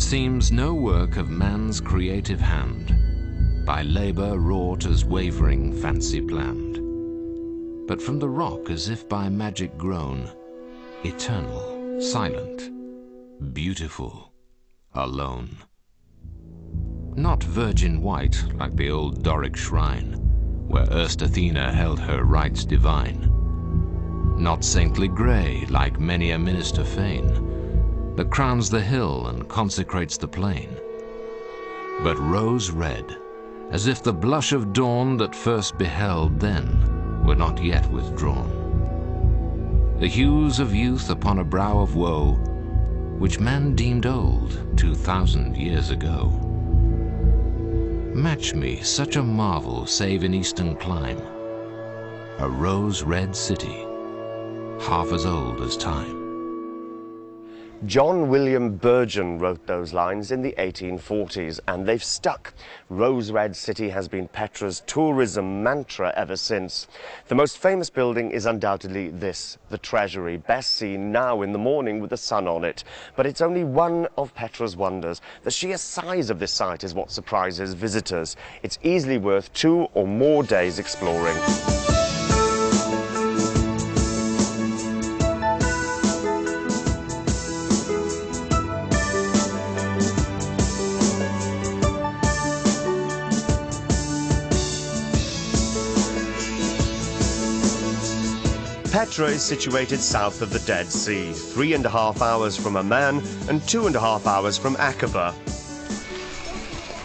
seems no work of man's creative hand, by labor wrought as wavering fancy planned, but from the rock as if by magic grown, eternal, silent, beautiful, alone. Not virgin white like the old Doric shrine, where erst Athena held her rites divine. Not saintly grey like many a minister fain, that crowns the hill and consecrates the plain, but rose red, as if the blush of dawn that first beheld then were not yet withdrawn. The hues of youth upon a brow of woe, which man deemed old 2000 years ago. Match me such a marvel save in eastern clime, a rose-red city, half as old as time. John William Burgon wrote those lines in the 1840s, and they've stuck. Rose Red City has been Petra's tourism mantra ever since. The most famous building is undoubtedly this, the Treasury, best seen now in the morning with the sun on it. But it's only one of Petra's wonders. The sheer size of this site is what surprises visitors. It's easily worth 2 or more days exploring. Petra is situated south of the Dead Sea, 3.5 hours from Amman and 2.5 hours from Aqaba.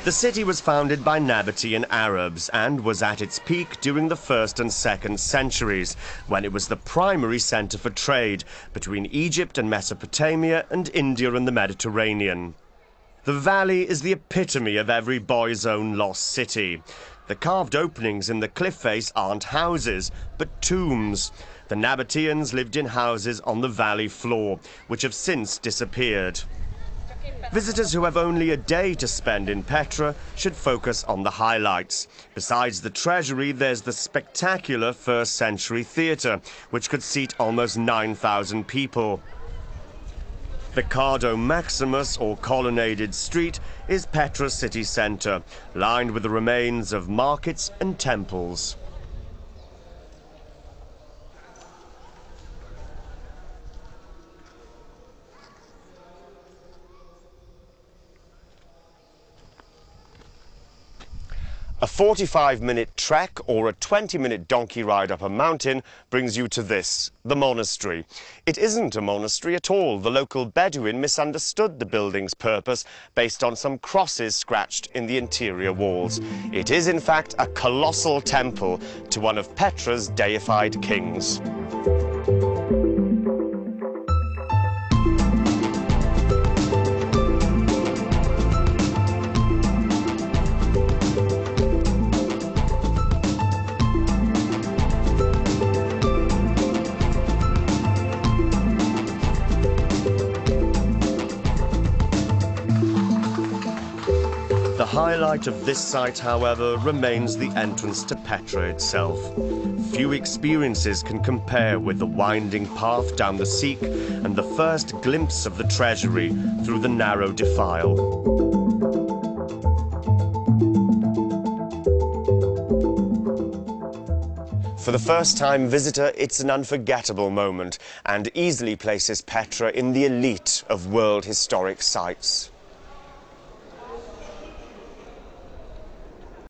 The city was founded by Nabatean Arabs and was at its peak during the 1st and 2nd centuries, when it was the primary center for trade between Egypt and Mesopotamia and India and the Mediterranean. The valley is the epitome of every boy's own lost city. The carved openings in the cliff face aren't houses, but tombs. The Nabateans lived in houses on the valley floor, which have since disappeared. Visitors who have only a day to spend in Petra should focus on the highlights. Besides the treasury, there's the spectacular 1st century theatre, which could seat almost 9,000 people. The Cardo Maximus, or colonnaded street, is Petra's city centre, lined with the remains of markets and temples. A 45-minute trek or a 20-minute donkey ride up a mountain brings you to this, the monastery. It isn't a monastery at all. The local Bedouin misunderstood the building's purpose based on some crosses scratched in the interior walls. It is, in fact, a colossal temple to one of Petra's deified kings. The highlight of this site, however, remains the entrance to Petra itself. Few experiences can compare with the winding path down the Siq and the first glimpse of the treasury through the narrow defile. For the first-time visitor, it's an unforgettable moment and easily places Petra in the elite of world historic sites.